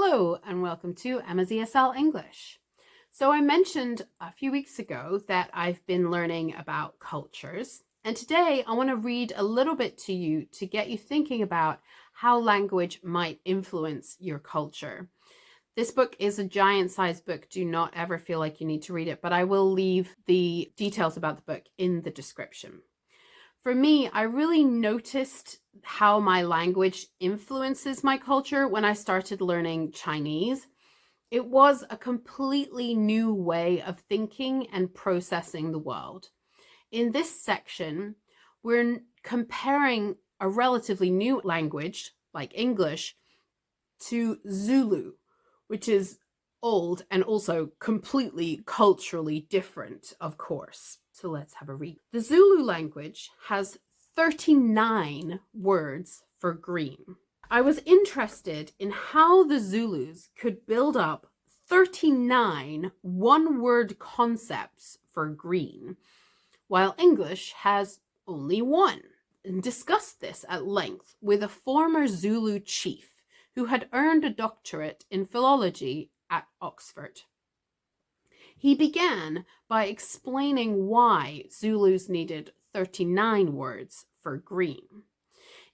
Hello and welcome to Emma's ESL English. So I mentioned a few weeks ago that I've been learning about cultures, and today I want to read a little bit to you to get you thinking about how language might influence your culture. This book is a giant-sized book. Do not ever feel like you need to read it, but I will leave the details about the book in the description. For me, I really noticed how my language influences my culture when I started learning Chinese. It was a completely new way of thinking and processing the world. In this section, we're comparing a relatively new language, like English, to Zulu, which is old and also completely culturally different, of course. So let's have a read. The Zulu language has 39 words for green. I was interested in how the Zulus could build up 39 one-word concepts for green, while English has only one. And discussed this at length with a former Zulu chief who had earned a doctorate in philology at Oxford. He began by explaining why Zulus needed 39 words for green.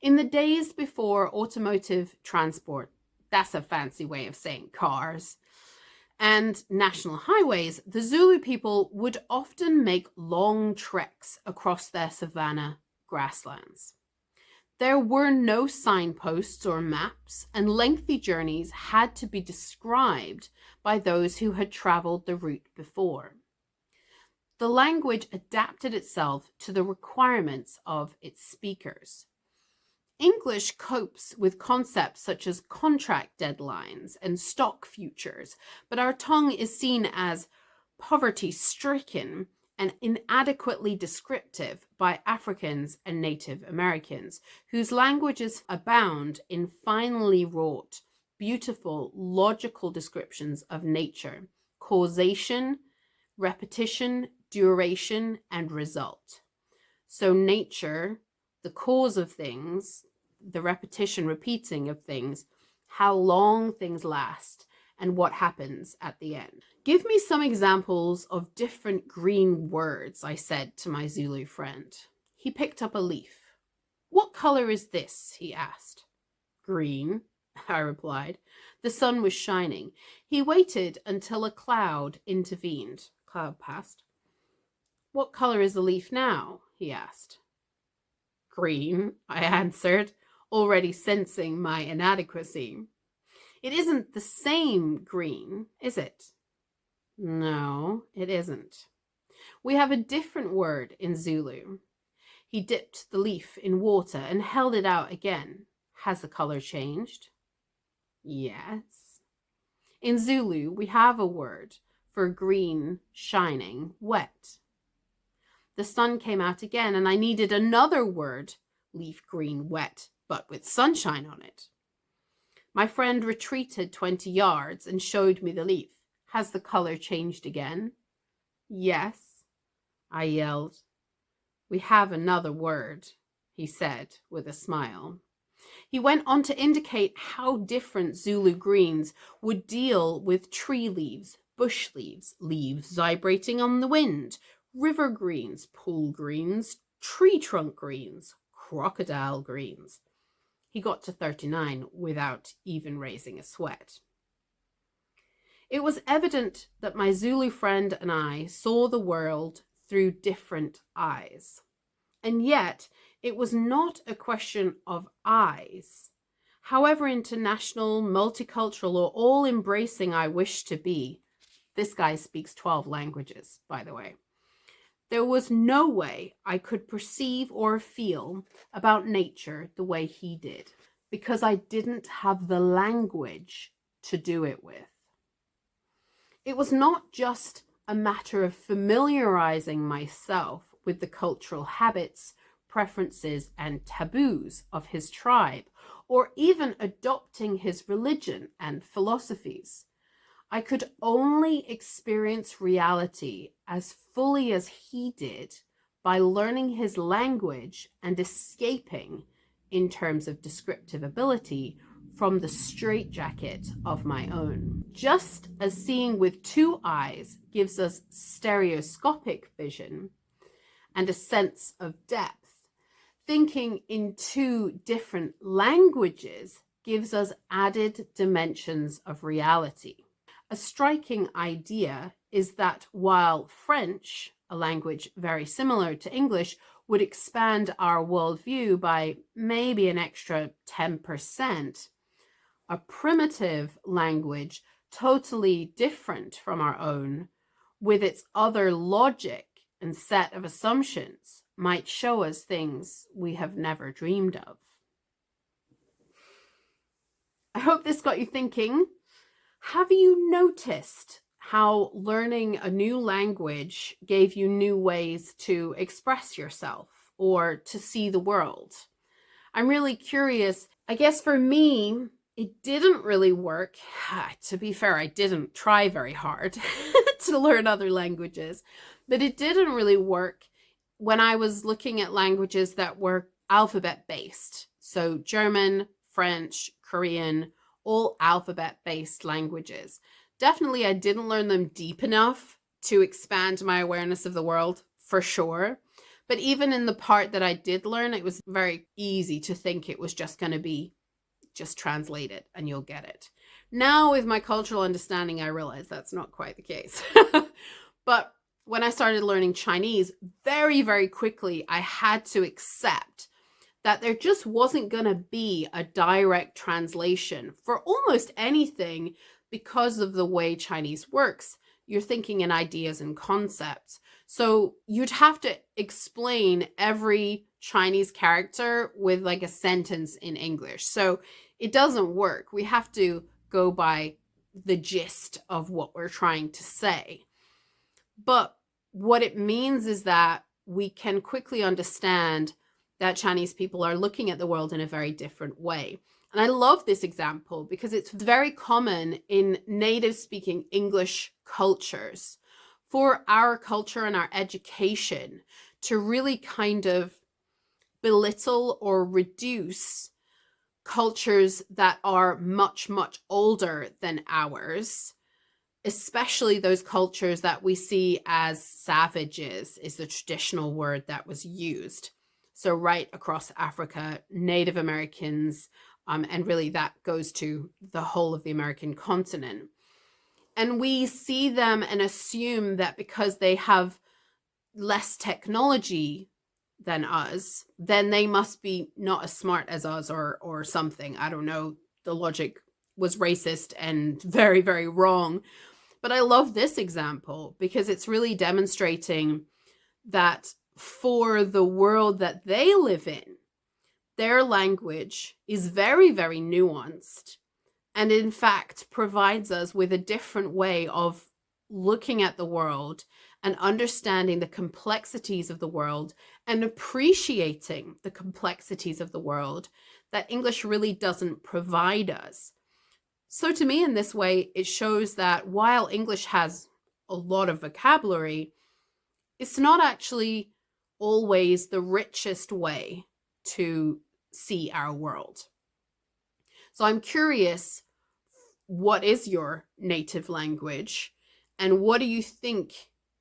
In the days before automotive transport, that's a fancy way of saying cars, and national highways, the Zulu people would often make long treks across their savanna grasslands. There were no signposts or maps, and lengthy journeys had to be described by those who had traveled the route before. The language adapted itself to the requirements of its speakers. English copes with concepts such as contract deadlines and stock futures, but our tongue is seen as poverty-stricken and inadequately descriptive by Africans and Native Americans, whose languages abound in finely wrought, beautiful, logical descriptions of nature, causation, repetition, duration, and result. So nature, the cause of things, the repetition, repeating of things, how long things last, and what happens at the end. Give me some examples of different green words, I said to my Zulu friend. He picked up a leaf. What color is this? He asked. Green, I replied. The sun was shining. He waited until a cloud intervened. Cloud passed. What color is the leaf now? He asked. Green, I answered, already sensing my inadequacy. It isn't the same green, is it? No, it isn't. We have a different word in Zulu. He dipped the leaf in water and held it out again. Has the color changed? Yes. In Zulu, we have a word for green, shining, wet. The sun came out again and I needed another word, leaf green, wet, but with sunshine on it. My friend retreated 20 yards and showed me the leaf. Has the color changed again? Yes, I yelled. We have another word, he said with a smile. He went on to indicate how different Zulu greens would deal with tree leaves, bush leaves, leaves vibrating on the wind, river greens, pool greens, tree trunk greens, crocodile greens. He got to 39 without even raising a sweat. It was evident that my Zulu friend and I saw the world through different eyes. And yet, it was not a question of eyes. However international, multicultural, or all-embracing I wish to be, this guy speaks 12 languages, by the way. There was no way I could perceive or feel about nature the way he did, because I didn't have the language to do it with. It was not just a matter of familiarizing myself with the cultural habits, preferences, and taboos of his tribe, or even adopting his religion and philosophies. I could only experience reality as fully as he did by learning his language and escaping, in terms of descriptive ability, from the straitjacket of my own. Just as seeing with two eyes gives us stereoscopic vision and a sense of depth, thinking in two different languages gives us added dimensions of reality. A striking idea is that while French, a language very similar to English, would expand our worldview by maybe an extra 10%, a primitive language totally different from our own, with its other logic and set of assumptions, might show us things we have never dreamed of. I hope this got you thinking. Have you noticed how learning a new language gave you new ways to express yourself or to see the world? I'm really curious. I guess for me, it didn't really work. To be fair, I didn't try very hard to learn other languages, but it didn't really work when I was looking at languages that were alphabet-based. So German, French, Korean, all alphabet-based languages. Definitely, I didn't learn them deep enough to expand my awareness of the world, for sure. But even in the part that I did learn, it was very easy to think it was just going to be just translate it and you'll get it. Now, with my cultural understanding, I realize that's not quite the case. But when I started learning Chinese, very, very quickly, I had to accept that there just wasn't going to be a direct translation for almost anything because of the way Chinese works. You're thinking in ideas and concepts. So you'd have to explain every Chinese character with like a sentence in English. So it doesn't work. We have to go by the gist of what we're trying to say. But what it means is that we can quickly understand that Chinese people are looking at the world in a very different way. And I love this example because it's very common in native speaking English cultures for our culture and our education to really kind of belittle or reduce cultures that are much, much older than ours, especially those cultures that we see as savages is the traditional word that was used. So right across Africa, Native Americans, and really that goes to the whole of the American continent. And we see them and assume that because they have less technology than us, then they must be not as smart as us or something. I don't know. The logic was racist and very, very wrong. But I love this example because it's really demonstrating that for the world that they live in, their language is very, very nuanced and in fact provides us with a different way of looking at the world and understanding the complexities of the world and appreciating the complexities of the world that English really doesn't provide us. So to me, in this way, it shows that while English has a lot of vocabulary, it's not actually always the richest way to see our world. So I'm curious, what is your native language? And what do you think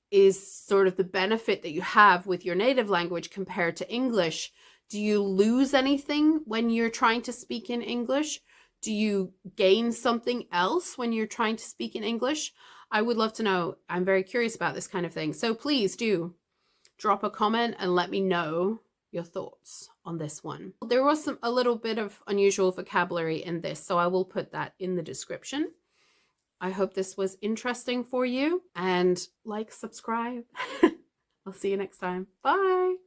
is sort of the benefit that you have with your native language compared to English? Do you lose anything when you're trying to speak in English? Do you gain something else when you're trying to speak in English? I would love to know. I'm very curious about this kind of thing. So please do drop a comment and let me know your thoughts on this one. There was a little bit of unusual vocabulary in this, so I will put that in the description. I hope this was interesting for you, and like, subscribe. I'll see you next time. Bye.